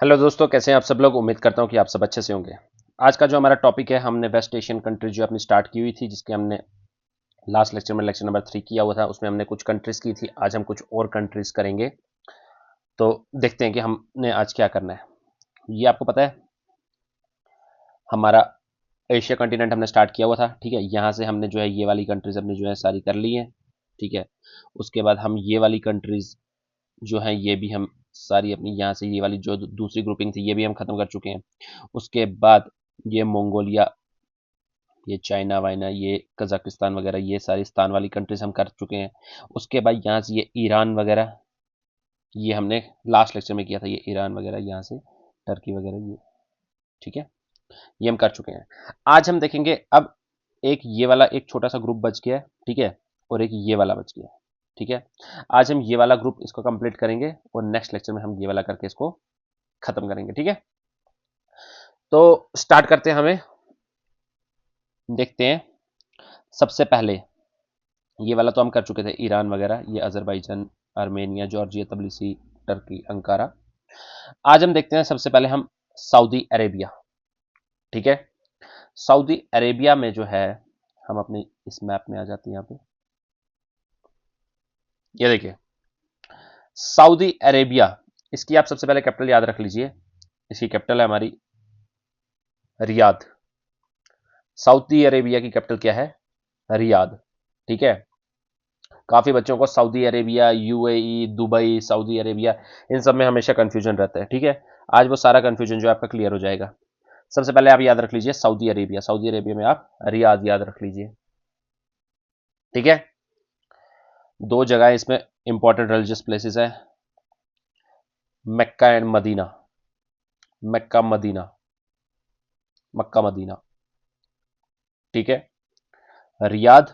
Hello दोस्तों, कैसे हैं आप सब लोग। उम्मीद करता हूं कि आप सब अच्छे से होंगे। आज का जो हमारा टॉपिक है, हमने वेस्ट एशियन कंट्री जो अपनी स्टार्ट की हुई थी, जिसके हमने लास्ट लेक्चर में लेक्चर नंबर 3 किया हुआ था, उसमें हमने कुछ कंट्रीज की थी। आज हम कुछ और कंट्रीज करेंगे। तो देखते हैं कि हमने आज क्या करना है। ये आपको पता है, हमारा एशिया कंटिनेंट हमने स्टार्ट किया हुआ था। ठीक है, यहाँ से हमने जो है ये वाली कंट्रीज अपनी जो है सारी कर ली है। ठीक है, उसके बाद हम ये वाली कंट्रीज जो है ये भी हम सारी अपनी यहाँ से ये वाली जो दूसरी ग्रुपिंग थी ये भी हम खत्म कर चुके हैं। उसके बाद ये मंगोलिया, ये चाइना वाइना, ये कजाकिस्तान वगैरह, ये सारी स्थान वाली कंट्रीज हम कर चुके हैं। उसके बाद यहाँ से ये ईरान वगैरह, ये हमने लास्ट लेक्चर में किया था। ये ईरान वगैरह, यहाँ से टर्की वगैरह, ये ठीक है, ये हम कर चुके हैं। आज हम देखेंगे अब एक ये वाला एक छोटा सा ग्रुप बच गया है। ठीक है, और एक ये वाला बच गया है। ठीक है, आज हम ये वाला ग्रुप इसको कंप्लीट करेंगे और नेक्स्ट लेक्चर में हम ये वाला करके इसको खत्म करेंगे। ठीक है, तो स्टार्ट करते हैं। हमें देखते हैं सबसे पहले ये वाला तो हम कर चुके थे, ईरान वगैरह, ये Azerbaijan, Armenia, Georgia, Tbilisi, Turkey, Ankara. आज हम देखते हैं सबसे पहले हम सऊदी अरेबिया। ठीक है, सऊदी अरेबिया में जो है, हम अपने इस मैप में आ जाते हैं। यहाँ पे ये देखिए सऊदी अरेबिया, इसकी आप सबसे पहले कैपिटल याद रख लीजिए। इसकी कैपिटल है हमारी रियाद। सऊदी अरेबिया की कैपिटल क्या है? रियाद। ठीक है, काफी बच्चों को Saudi Arabia, UAE, Dubai, Saudi Arabia, इन सब में हमेशा कंफ्यूजन रहता है। ठीक है, आज वो सारा कंफ्यूजन जो है आपका क्लियर हो जाएगा। सबसे पहले आप याद रख लीजिए सऊदी अरेबिया। सऊदी अरेबिया में आप रियाद याद रख लीजिए। ठीक है, दो जगह इसमें इंपॉर्टेंट रिलीजियस प्लेसेस है, Mecca and Medina. Mecca Medina, Mecca Medina. ठीक है, रियाद,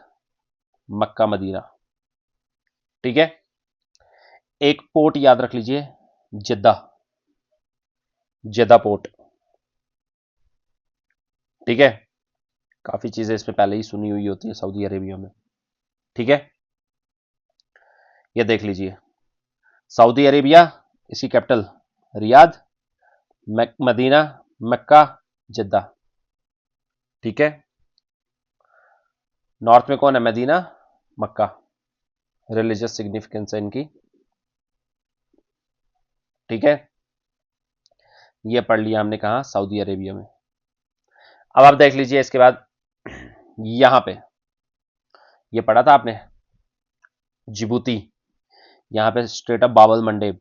मक्का मदीना। ठीक है, एक पोर्ट याद रख लीजिए, जद्दा, जद्दा पोर्ट। ठीक है, काफी चीजें इसमें पहले ही सुनी हुई होती है सऊदी अरेबिया में। ठीक है, ये देख लीजिए सऊदी अरेबिया, इसकी कैपिटल रियाद, मदीना, मक्का, जद्दा। ठीक है, नॉर्थ में कौन है? मदीना, मक्का। रिलीजियस सिग्निफिकेंस है इनकी। ठीक है, ये पढ़ लिया हमने कहा? सऊदी अरेबिया में। अब आप देख लीजिए इसके बाद यहां पे, ये पढ़ा था आपने जिबूती, यहां पे स्ट्रेट ऑफ बाबल मंडेब।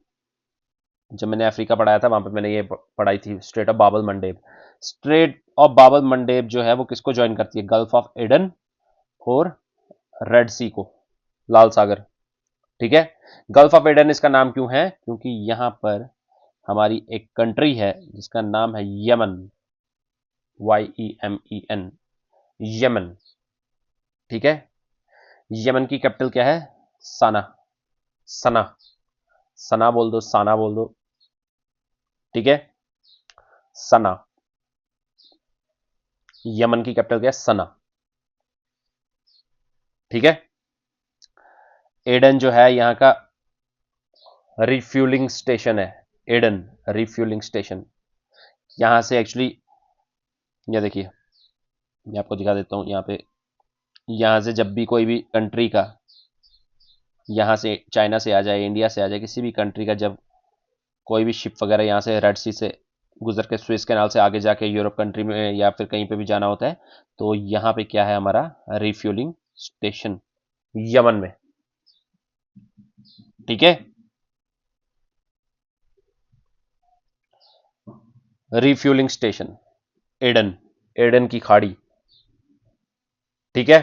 जब मैंने अफ्रीका पढ़ाया था वहां पे मैंने ये पढ़ाई थी, straight of Babal Mandeb. Straight of Babal Mandeb जो है वो किसको ज्वाइन करती है? गल्फ ऑफ एडन और रेड सी को, लाल सागर। ठीक है, गल्फ ऑफ एडन इसका नाम क्यों है? क्योंकि यहां पर हमारी एक कंट्री है जिसका नाम है यमन, YEMEN, यमन। ठीक है, यमन की कैपिटल क्या है? सना, सना, सना बोल दो, साना बोल दो। ठीक है, सना, यमन की कैपिटल क्या है? सना। ठीक है, एडन जो है यहाँ का रिफ्यूलिंग स्टेशन है। एडन रिफ्यूलिंग स्टेशन, यहां से एक्चुअली, ये देखिए, मैं आपको दिखा देता हूं यहाँ पे। यहां से जब भी कोई भी कंट्री का, यहां से चाइना से आ जाए, इंडिया से आ जाए, किसी भी कंट्री का जब कोई भी शिप वगैरह यहाँ से रेड सी से गुजर के स्विस कैनाल से आगे जाके यूरोप कंट्री में या फिर कहीं पे भी जाना होता है, तो यहाँ पे क्या है हमारा? रिफ्यूलिंग स्टेशन, यमन में। ठीक है, रिफ्यूलिंग स्टेशन, एडन, एडन की खाड़ी। ठीक है,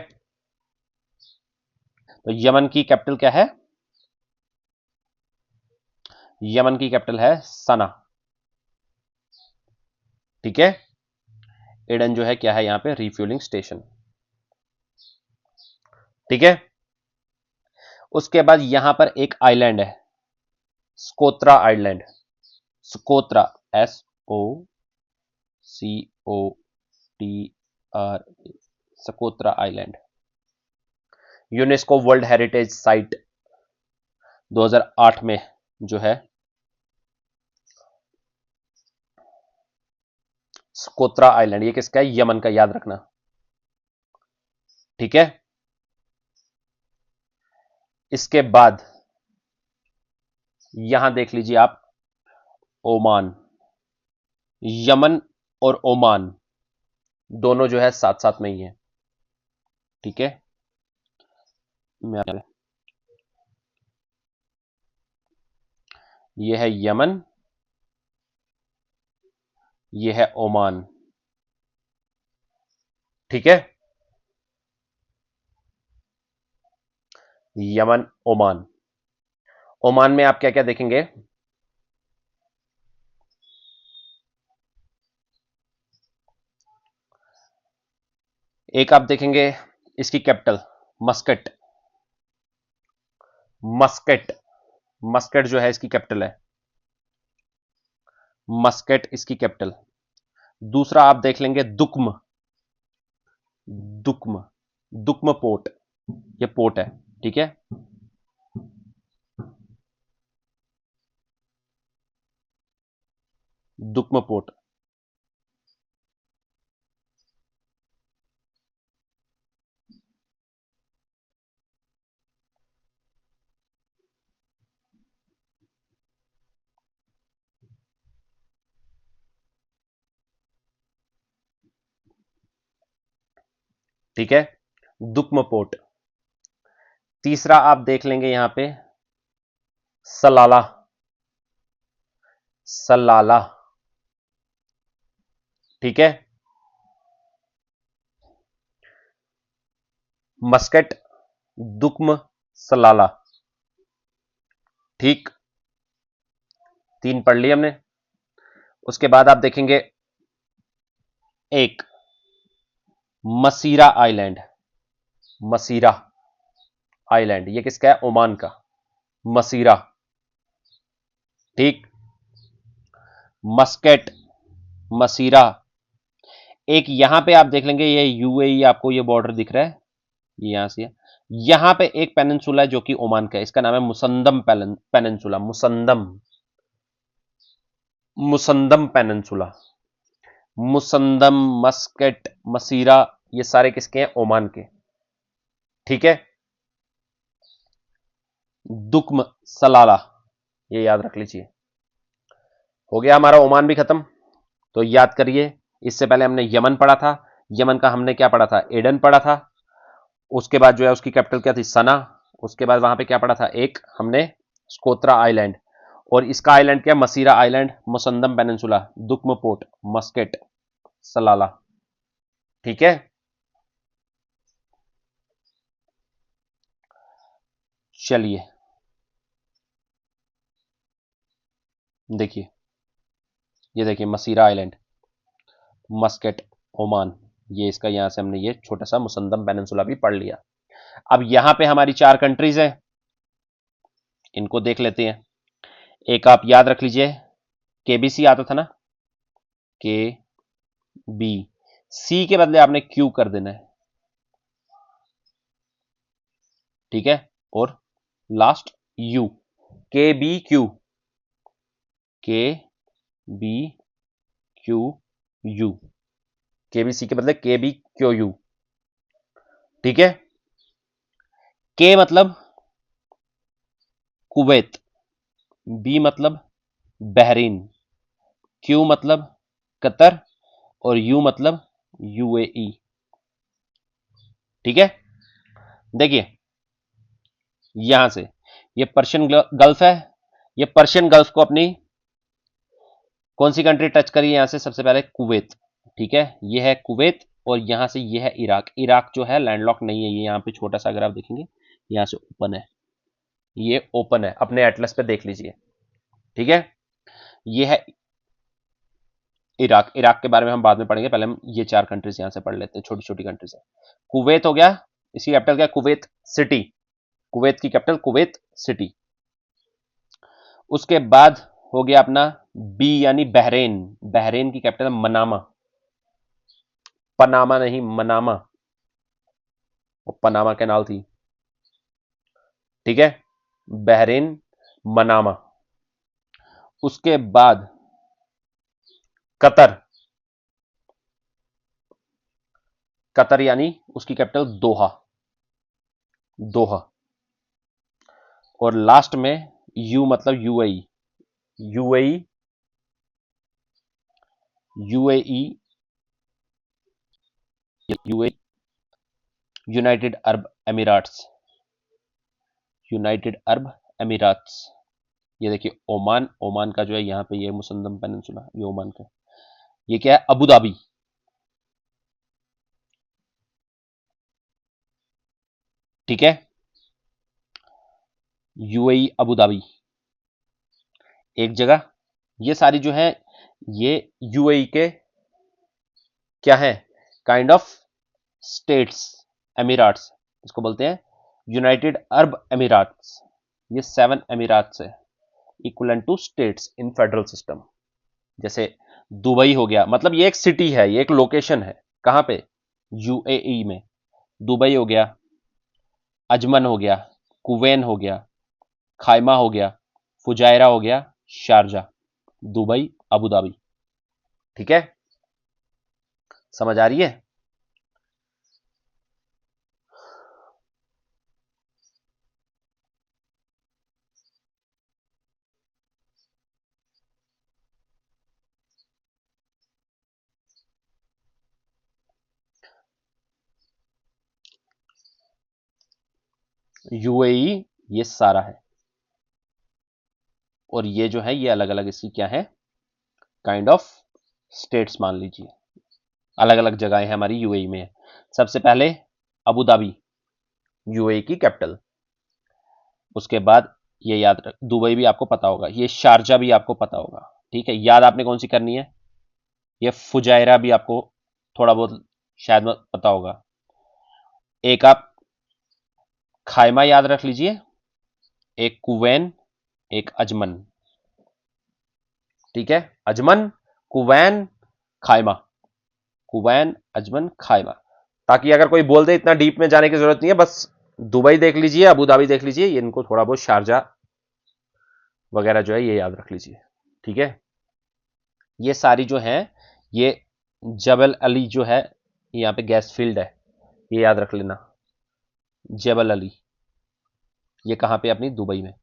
तो यमन की कैपिटल क्या है? यमन की कैपिटल है सना। ठीक है, एडन जो है क्या है यहाँ पे? Refuelling station. ठीक है, उसके बाद यहां पर एक आइलैंड है, Socotra island. Socotra, SOCOTRA, Socotra island. UNESCO world heritage site 2008 में जो है स्कोत्रा आइलैंड, ये किसका है? यमन का, याद रखना। ठीक है, इसके बाद यहां देख लीजिए आप, ओमान। यमन और ओमान दोनों जो है साथ साथ में ही है। ठीक है, मैं, ये है यमन, ये है ओमान। ठीक है, यमन, ओमान। ओमान में आप क्या क्या देखेंगे? एक आप देखेंगे इसकी कैपिटल मस्कट। मस्कट, मस्कट जो है इसकी कैपिटल है, मस्कट इसकी कैपिटल। दूसरा आप देख लेंगे दुक्म। दुक्म, दुक्म पोर्ट, ये पोर्ट है। ठीक है, दुक्म पोर्ट। ठीक है, दुक्म पोर्ट। तीसरा आप देख लेंगे यहां पे सलाला। सलाला। ठीक है, मस्कट, दुक्म, सलाला। ठीक, तीन पढ़ लिए हमने। उसके बाद आप देखेंगे एक मसीरा आइलैंड। मसीरा आइलैंड, ये किसका है? ओमान का, मसीरा। ठीक, मस्कट, मसीरा। एक यहां पे आप देख लेंगे, ये यूएई, आपको ये बॉर्डर दिख रहा है, ये यहां से है। यहां पे एक पेनिनसुला है जो कि ओमान का है, इसका नाम है Musandam peninsula. Musandam, Musandam peninsula. Musandam, Muscat, Masirah, ये सारे किसके हैं? ओमान के। ठीक है, दुक्म, सलाला, ये याद रख लीजिए। हो गया हमारा ओमान भी खत्म। तो याद करिए, इससे पहले हमने यमन पढ़ा था। यमन का हमने क्या पढ़ा था? एडन पढ़ा था। उसके बाद जो है उसकी कैपिटल क्या थी? सना। उसके बाद वहां पे क्या पढ़ा था? एक हमने स्कोत्रा आइलैंड, और इसका आइलैंड क्या? Masirah island, Musandam peninsula, Duqm port, Muscat, Salalah. ठीक है, चलिए देखिए, ये देखिए मसीरा आइलैंड, मस्केट, ओमान, ये इसका यहां से हमने ये छोटा सा मुसंदम पेनिनसुला भी पढ़ लिया। अब यहां पे हमारी चार कंट्रीज है, इनको देख लेते हैं। एक आप याद रख लीजिए, केबीसी आता था ना, के बी, सी के बदले आपने क्यू कर देना है। ठीक है, और लास्ट यू, के बी क्यू, के बी क्यू यू, के बी सी के बदले के बी क्यू यू। ठीक है, के मतलब कुवैत, बी मतलब बहरीन, क्यू मतलब कतर, और यू मतलब यूएई। ठीक है, देखिए यहां से ये पर्शियन गल्फ है, ये पर्शियन गल्फ को अपनी कौन सी कंट्री टच करी है यहां से? सबसे पहले कुवैत। ठीक है, ये है कुवैत, और यहां से ये है इराक। इराक जो है लैंडलॉक नहीं है, ये यहां पे छोटा सा, अगर आप देखेंगे यहां से ओपन है, ये ओपन है, अपने एटलस पे देख लीजिए। ठीक है, ये है इराक। इराक के बारे में हम बाद में पढ़ेंगे, पहले हम ये चार कंट्रीज यहां से पढ़ लेते हैं, छोटी छोटी कंट्रीज है। कुवैत हो गया, इसकी कैपिटल क्या? कुवैत सिटी, कुवैत की कैपिटल कुवैत सिटी। उसके बाद हो गया अपना बी यानी बहरेन, बहरेन की कैपिटल मनामा। पनामा नहीं, मनामा, वो पनामा कैनाल थी। ठीक है, बहरेन, मनामा। उसके बाद कतर, कतर यानी उसकी कैपिटल दोहा, दोहा। और लास्ट में यू मतलब UAE, UAE, UAE, UAE, United Arab Emirates, United Arab Emirates. ये देखिए ओमान, ओमान का जो है यहाँ पे ये मुसंदम पेनिनसुला, ये ओमान का। ये क्या है? अबू धाबी, ठीक है, यूएई अबू धाबी एक जगह। ये सारी जो है ये यूएई के क्या है? काइंड ऑफ स्टेट्स, एमिरेट्स, इसको बोलते हैं यूनाइटेड अरब एमिरेट्स। ये 7 एमिरेट्स है, equivalent to states in federal system. जैसे दुबई हो गया, मतलब ये एक सिटी है, ये एक लोकेशन है, कहां पे? यूएई में। दुबई हो गया, अजमन हो गया, कुवैन हो गया, खाइमा हो गया, फुजायरा हो गया, शारजा, दुबई, अबू धाबी, ठीक है, समझ आ रही है? यूएई ये सारा है, और ये जो है ये अलग अलग इसकी क्या है? काइंड ऑफ स्टेट्स मान लीजिए, अलग अलग जगहें हैं हमारी यूएई में। सबसे पहले अबू धाबी, यूएई की कैपिटल। उसके बाद ये याद रख, दुबई भी आपको पता होगा, ये शारजा भी आपको पता होगा, ठीक है। याद आपने कौन सी करनी है? ये फुजायरा भी आपको थोड़ा बहुत शायद पता होगा। एक आप खाइमा याद रख लीजिए, एक कुवैन, एक अजमन, ठीक है। Ajman, Quwain, Khaimah, Quwain, Ajman, Khaimah. ताकि अगर कोई बोल दे, इतना डीप में जाने की जरूरत नहीं है, बस दुबई देख लीजिए, अबू धाबी देख लीजिए, ये इनको थोड़ा बहुत शारजा वगैरह जो है ये याद रख लीजिए, ठीक है। ये सारी जो है ये जबल अली जो है, यहाँ पे गैस फील्ड है, ये याद रख लेना, जबल अली। ये कहां पे? अपनी दुबई में,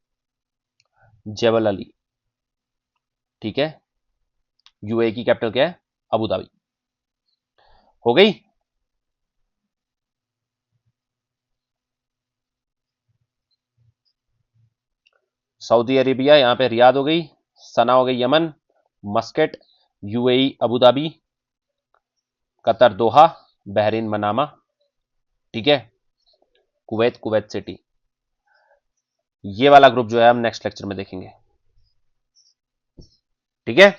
जबल अली, ठीक है। यूएई की कैपिटल क्या है? Abu Dhabi. हो गई? सऊदी अरेबिया यहां पे रियाद हो गई, सना हो गई Yemen, Muscat UAE Abu Dhabi, Qatar Doha, Bahrain Manama, ठीक है, कुवैत कुवैत सिटी। ये वाला ग्रुप जो है हम नेक्स्ट लेक्चर में देखेंगे, ठीक है।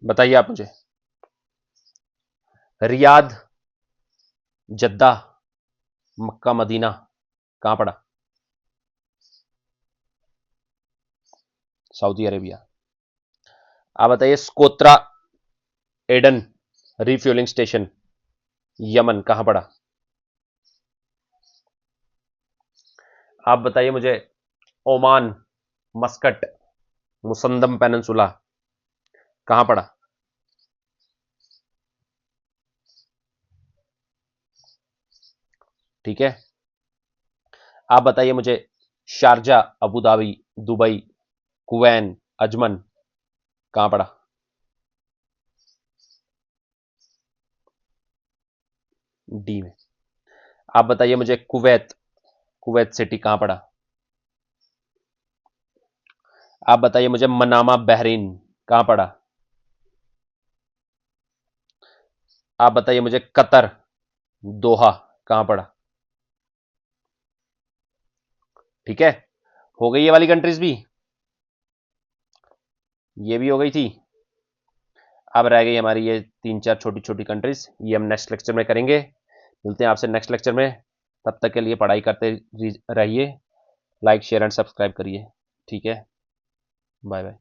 बताइए आप मुझे, रियाद, जद्दा, मक्का, मदीना कहां पड़ा? Saudi Arabia. आप बताइए, स्कोत्रा, एडन रिफ्यूलिंग स्टेशन, यमन कहां पड़ा? आप बताइए मुझे, ओमान, मस्कट, मुसंदम पेनिनसुला कहां पड़ा? ठीक है। आप बताइए मुझे, Sharjah, Abu Dhabi, Dubai, Quwain, Ajman कहां पड़ा? डी में। आप बताइए मुझे, कुवैत, कुवैत सिटी कहां पड़ा? आप बताइए मुझे, मनामा, बहरीन कहां पड़ा? आप बताइए मुझे, कतर, दोहा कहां पड़ा? ठीक है, हो गई ये वाली कंट्रीज भी, ये भी हो गई थी। अब रह गई हमारी ये 3-4 छोटी छोटी कंट्रीज, ये हम नेक्स्ट लेक्चर में करेंगे। मिलते हैं आपसे नेक्स्ट लेक्चर में, तब तक के लिए पढ़ाई करते रहिए, लाइक शेयर एंड सब्सक्राइब करिए। ठीक है, बाय बाय।